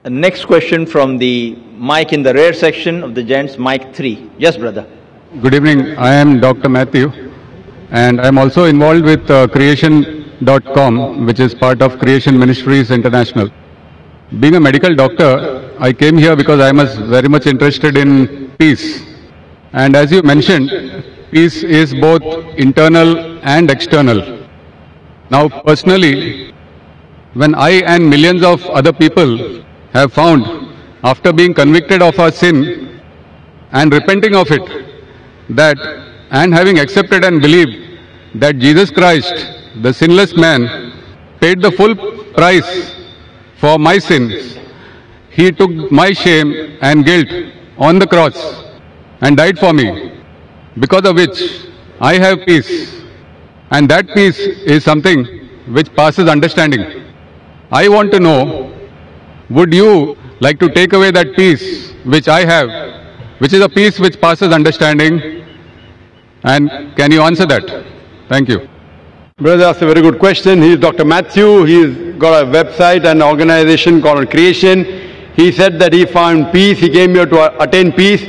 Next question from the mic in the rear section of the gents, mic 3. Yes, brother. Good evening. I am Dr. Matthew, and I am also involved with creation.com, which is part of Creation Ministries International. Being a medical doctor, I came here because I was very much interested in peace. And as you mentioned, peace is both internal and external. Now, personally, when I and millions of other people have found, after being convicted of our sin and repenting of it, that and having accepted and believed that Jesus Christ, the sinless man, paid the full price for my sins. He took my shame and guilt on the cross and died for me, because of which I have peace. And that peace is something which passes understanding. I want to know, would you like to take away that peace which I have, which is a peace which passes understanding? And can you answer that? Thank you. Brother, that's a very good question. He is Dr. Matthew. He's got a website and organization called Creation. He said that he found peace. He came here to attain peace.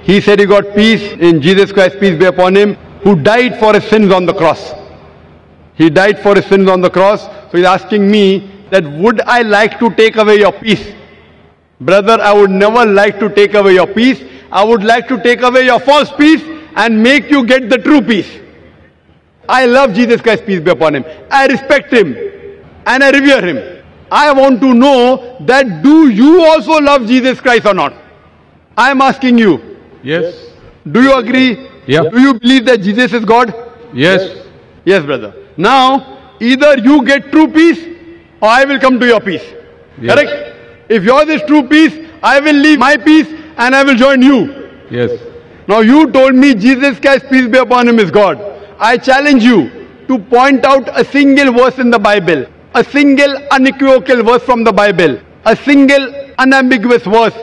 He said he got peace in Jesus Christ, peace be upon him, who died for his sins on the cross. He died for his sins on the cross. So he's asking me that would I like to take away your peace? Brother, I would never like to take away your peace. I would like to take away your false peace and make you get the true peace. I love Jesus Christ, peace be upon him. I respect him and I revere him. I want to know that do you also love Jesus Christ or not? I am asking you. Yes. Do you agree? Yeah. Do you believe that Jesus is God? Yes. Yes, brother. Now, either you get true peace or I will come to your peace. Yes. Correct? If yours is true peace, I will leave my peace and I will join you. Yes. Now you told me Jesus Christ, peace be upon him, is God. I challenge you to point out a single verse in the Bible, a single unequivocal verse from the Bible, a single unambiguous verse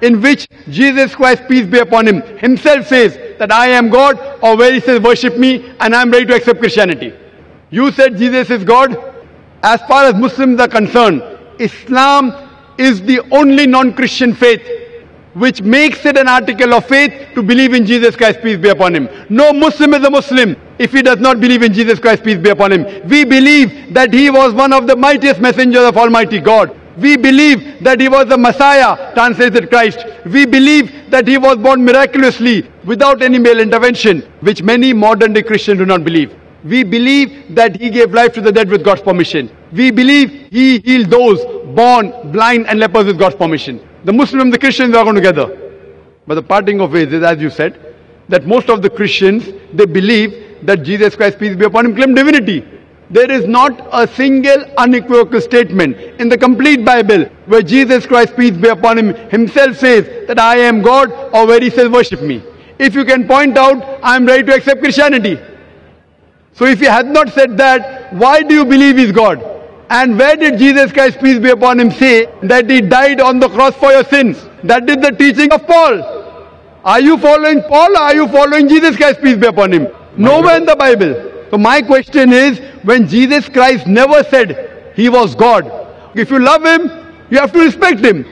in which Jesus Christ, peace be upon him, himself says that I am God, or where he says worship me and I am ready to accept Christianity. You said Jesus is God. As far as Muslims are concerned, Islam is the only non-Christian faith which makes it an article of faith to believe in Jesus Christ, peace be upon him. No Muslim is a Muslim if he does not believe in Jesus Christ, peace be upon him. We believe that he was one of the mightiest messengers of Almighty God. We believe that he was the Messiah, translated Christ. We believe that he was born miraculously without any male intervention, which many modern day Christians do not believe. We believe that he gave life to the dead with God's permission. We believe he healed those born blind and lepers with God's permission. The Muslims and the Christians are going together. But the parting of ways is, as you said, that most of the Christians, they believe that Jesus Christ, peace be upon him, claimed divinity. There is not a single unequivocal statement in the complete Bible where Jesus Christ, peace be upon him, himself says that I am God, or where he says worship me. If you can point out, I am ready to accept Christianity. So if he had not said that, why do you believe he is God? And where did Jesus Christ, peace be upon him, say that he died on the cross for your sins? That is the teaching of Paul. Are you following Paul or are you following Jesus Christ, peace be upon him? Nowhere in the Bible. So my question is, when Jesus Christ never said he was God, if you love him, you have to respect him.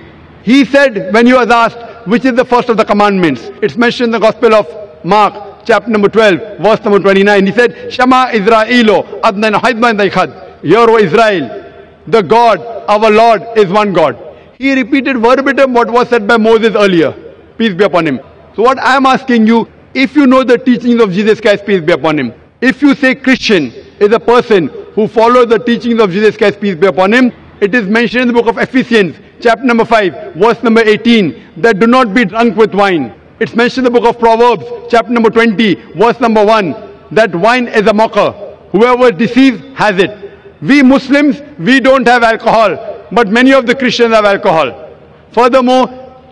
He said when he was asked, which is the first of the commandments? It's mentioned in the Gospel of Mark, chapter number 12, verse number 29. He said, Shema Israelo, Adnan Haidman Daikhad. Hear, O Israel, the God, our Lord, is one God. He repeated verbatim what was said by Moses earlier. Peace be upon him. So what I am asking you, if you know the teachings of Jesus Christ, peace be upon him, if you say Christian is a person who follows the teachings of Jesus Christ, peace be upon him, it is mentioned in the book of Ephesians, chapter number 5, verse number 18, that do not be drunk with wine. It's mentioned in the book of Proverbs, chapter number 20, verse number 1, that wine is a mocker. Whoever deceives has it. We Muslims, we don't have alcohol, but many of the Christians have alcohol. Furthermore,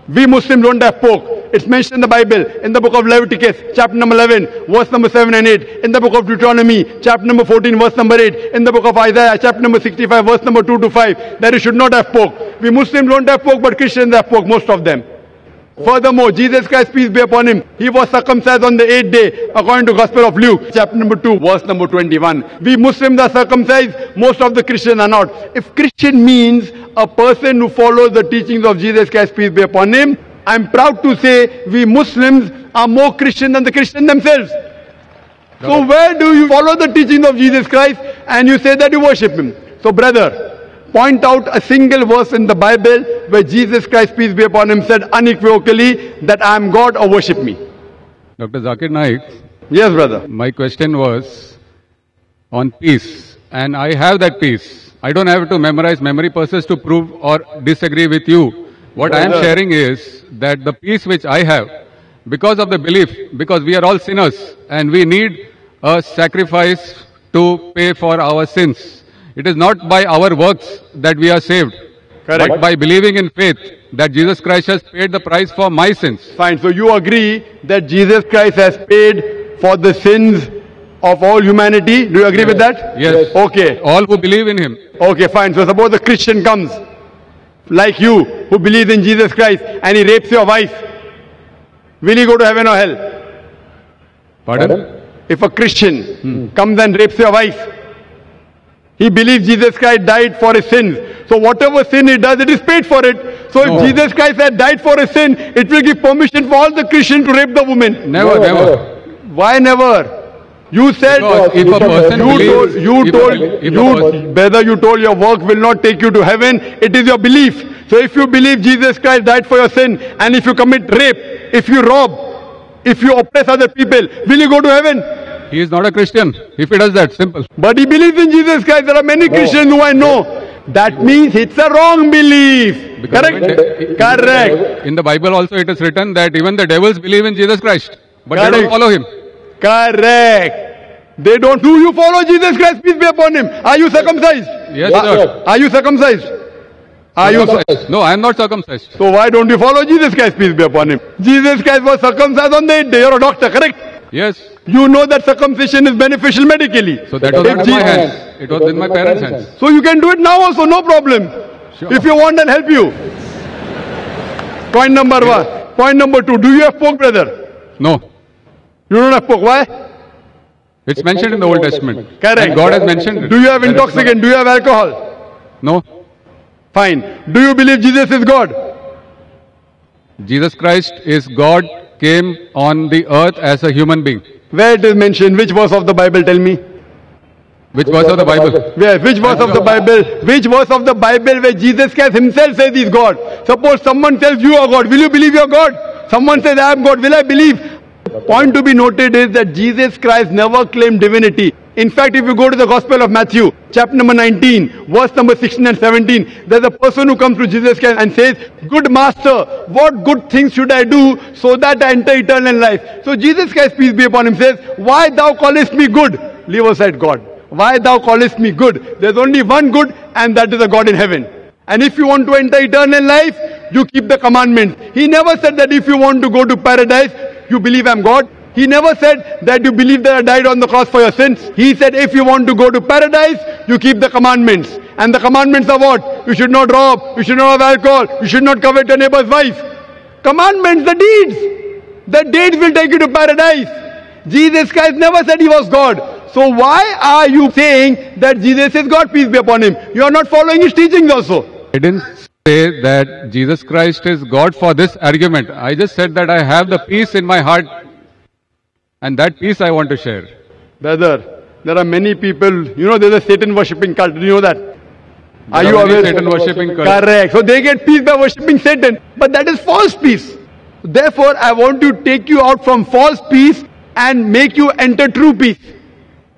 we Muslims don't have pork. It's mentioned in the Bible, in the book of Leviticus, chapter number 11, verse number 7 and 8. In the book of Deuteronomy, chapter number 14, verse number 8. In the book of Isaiah, chapter number 65, verse number 2 to 5, that you should not have pork. We Muslims don't have pork, but Christians have pork, most of them. Furthermore, Jesus Christ, peace be upon him, he was circumcised on the 8th day, according to Gospel of Luke, chapter number 2, verse number 21. We Muslims are circumcised, most of the Christians are not. If Christian means a person who follows the teachings of Jesus Christ, peace be upon him, I'm proud to say we Muslims are more Christian than the Christians themselves. So where do you follow the teachings of Jesus Christ and you say that you worship him? So brother, point out a single verse in the Bible where Jesus Christ, peace be upon him, said unequivocally that I am God or worship me. Dr. Zakir Naik, Yes, brother. my question was on peace, and I have that peace. I don't have to memorize memory purses to prove or disagree with you. What I am sharing is that the peace which I have, because of the belief, because we are all sinners and we need a sacrifice to pay for our sins. It is not by our works that we are saved, Correct. but by believing in faith that Jesus Christ has paid the price for my sins. Fine. So you agree that Jesus Christ has paid for the sins of all humanity. Do you agree with that? Yes. Okay. All who believe in him. Okay, fine. So suppose a Christian comes, like you, who believes in Jesus Christ, and he rapes your wife. Will he go to heaven or hell? Pardon? If a Christian comes and rapes your wife, he believes Jesus Christ died for his sins. So whatever sin he does, it is paid for it. So if Jesus Christ had died for his sin, it will give permission for all the Christians to rape the woman. Never, never. Why never? You said, Because if a person believes, whether you told your work will not take you to heaven, it is your belief. So if you believe Jesus Christ died for your sin, and if you commit rape, if you rob, if you oppress other people, will you go to heaven? he is not a Christian if he does that. Simple. But he believes in Jesus Christ. There are many Christians who I know. That means it's a wrong belief. Because Correct? Correct. In the Bible also it is written that even the devils believe in Jesus Christ, but they Correct. don't follow him. Correct. They don't. Do you follow Jesus Christ? Peace be upon him. Are you circumcised? Yes, sir. Are you circumcised? Are you? No, I am not circumcised. So why don't you follow Jesus Christ? Peace be upon him. Jesus Christ was circumcised on the 8th day. You're a doctor, correct? Yes. You know that circumcision is beneficial medically. So that was If not in my hands. It was in my parents' hands. So you can do it now also, no problem. Sure. If you want, I'll help you. Point number one. Point number two. Do you have pork, brother? No. You don't have pork. Why? It's mentioned in the Old Testament. Correct. And God has mentioned it. Do you have That is intoxicant? Do you have alcohol? No. Fine. Do you believe Jesus is God? Jesus Christ is God, came on the earth as a human being. Where it is mentioned? Which verse of the Bible? Tell me. Which verse of the Bible? Where? Which verse of the Bible? Which verse of the Bible where Jesus Christ himself says he is God? Suppose someone tells you are God. Will you believe you are God? Someone says I am God. Will I believe? Point to be noted is that Jesus Christ never claimed divinity. In fact, if you go to the Gospel of Matthew, chapter number 19, verse number 16 and 17, there's a person who comes to Jesus Christ and says, "Good master, what good things should I do so that I enter eternal life?" So Jesus Christ, peace be upon him, says, "Why thou callest me good?" Leave aside God. "Why thou callest me good?" There's only one good, and that is a God in heaven. And if you want to enter eternal life, you keep the commandments. He never said that if you want to go to paradise, you believe I'm God. He never said that you believe that I died on the cross for your sins. He said if you want to go to paradise, you keep the commandments. And the commandments are what? You should not rob, you should not have alcohol, you should not covet your neighbor's wife. Commandments, the deeds. The deeds will take you to paradise. Jesus Christ never said he was God. So why are you saying that Jesus is God, peace be upon him? You are not following his teachings also. I didn't say that Jesus Christ is God for this argument. I just said that I have the peace in my heart, and that peace I want to share. Brother, there are many people, you know there's a Satan worshipping cult. Do you know that? Are you aware? Satan worshipping cult. Correct. So they get peace by worshipping Satan. But that is false peace. Therefore, I want to take you out from false peace and make you enter true peace.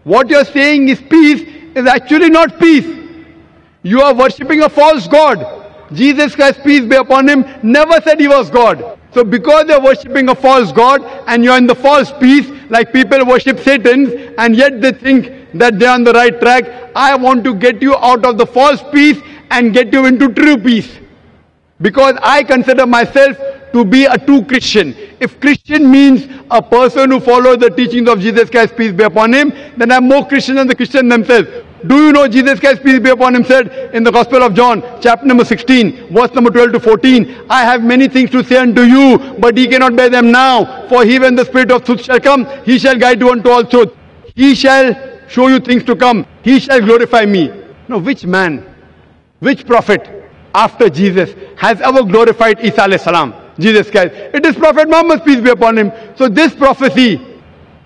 What you're saying is peace is actually not peace. You are worshipping a false God. Jesus Christ, peace be upon him, never said he was God. So because you're worshipping a false God and you're in the false peace, like people worship Satan and yet they think that they're on the right track, I want to get you out of the false peace and get you into true peace. Because I consider myself to be a true Christian. If Christian means a person who follows the teachings of Jesus Christ, peace be upon him, then I'm more Christian than the Christians themselves. Do you know Jesus Christ, peace be upon him, said in the Gospel of John, chapter number 16, verse number 12 to 14, I have many things to say unto you, but ye cannot bear them now. For he, when the Spirit of truth shall come, he shall guide you unto all truth. He shall show you things to come. He shall glorify me. Now, which man, which prophet after Jesus has ever glorified Isa alayhi salam, Jesus Christ? It is Prophet Muhammad, peace be upon him. So this prophecy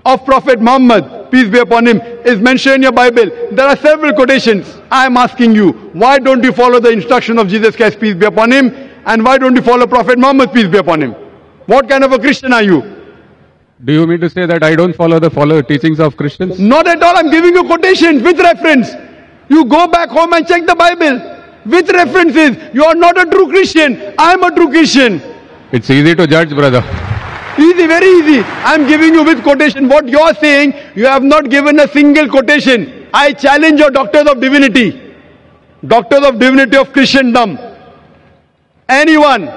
of Prophet Muhammad, peace be upon him, is mentioned in your Bible. There are several quotations. I am asking you, why don't you follow the instruction of Jesus Christ, peace be upon him? And why don't you follow Prophet Muhammad, peace be upon him? What kind of a Christian are you? Do you mean to say that I don't follow the teachings of Christians? Not at all. I'm giving you quotations with reference. You go back home and check the Bible with references. You are not a true Christian. I am a true Christian. It's easy to judge, brother. Easy, very easy. I'm giving you with quotation. What you are saying, you have not given a single quotation. I challenge your doctors of divinity. Doctors of divinity of Christendom. Anyone,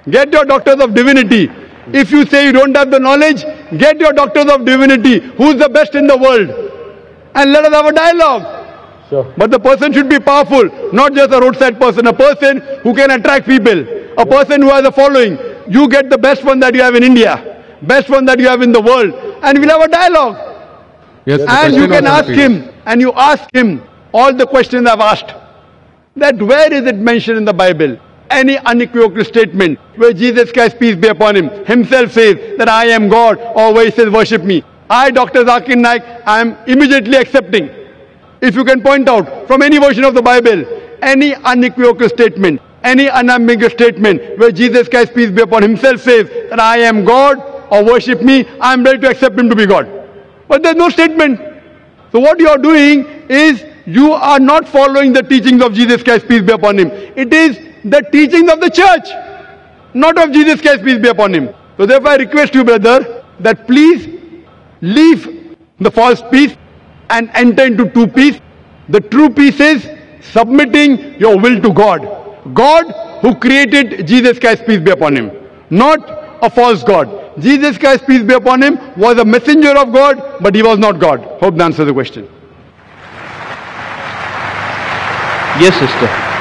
get your doctors of divinity. If you say you don't have the knowledge, get your doctors of divinity. Who's the best in the world? And let us have a dialogue. Sure. But the person should be powerful, not just a roadside person. A person who can attract people. A person who has a following. You get the best one that you have in India. Best one that you have in the world. And we'll have a dialogue. Yes, and you can ask him. And you ask him all the questions I've asked. That where is it mentioned in the Bible? Any unequivocal statement where Jesus Christ, peace be upon him, himself says that I am God, or where he says worship me. I, Dr. Zakir Naik, I am immediately accepting. If you can point out from any version of the Bible, any unequivocal statement, any unambiguous statement where Jesus Christ, peace be upon himself says that I am God or worship me, I am ready to accept him to be God. But there's no statement. So what you are doing is you are not following the teachings of Jesus Christ, peace be upon him. It is the teachings of the church, not of Jesus Christ, peace be upon him. So therefore I request you, brother, that please leave the false peace and enter into true peace. The true peace is submitting your will to God. God who created Jesus Christ, peace be upon him, not a false God. Jesus Christ, peace be upon him, was a messenger of God, but he was not God. Hope that answers the question. Yes, sister.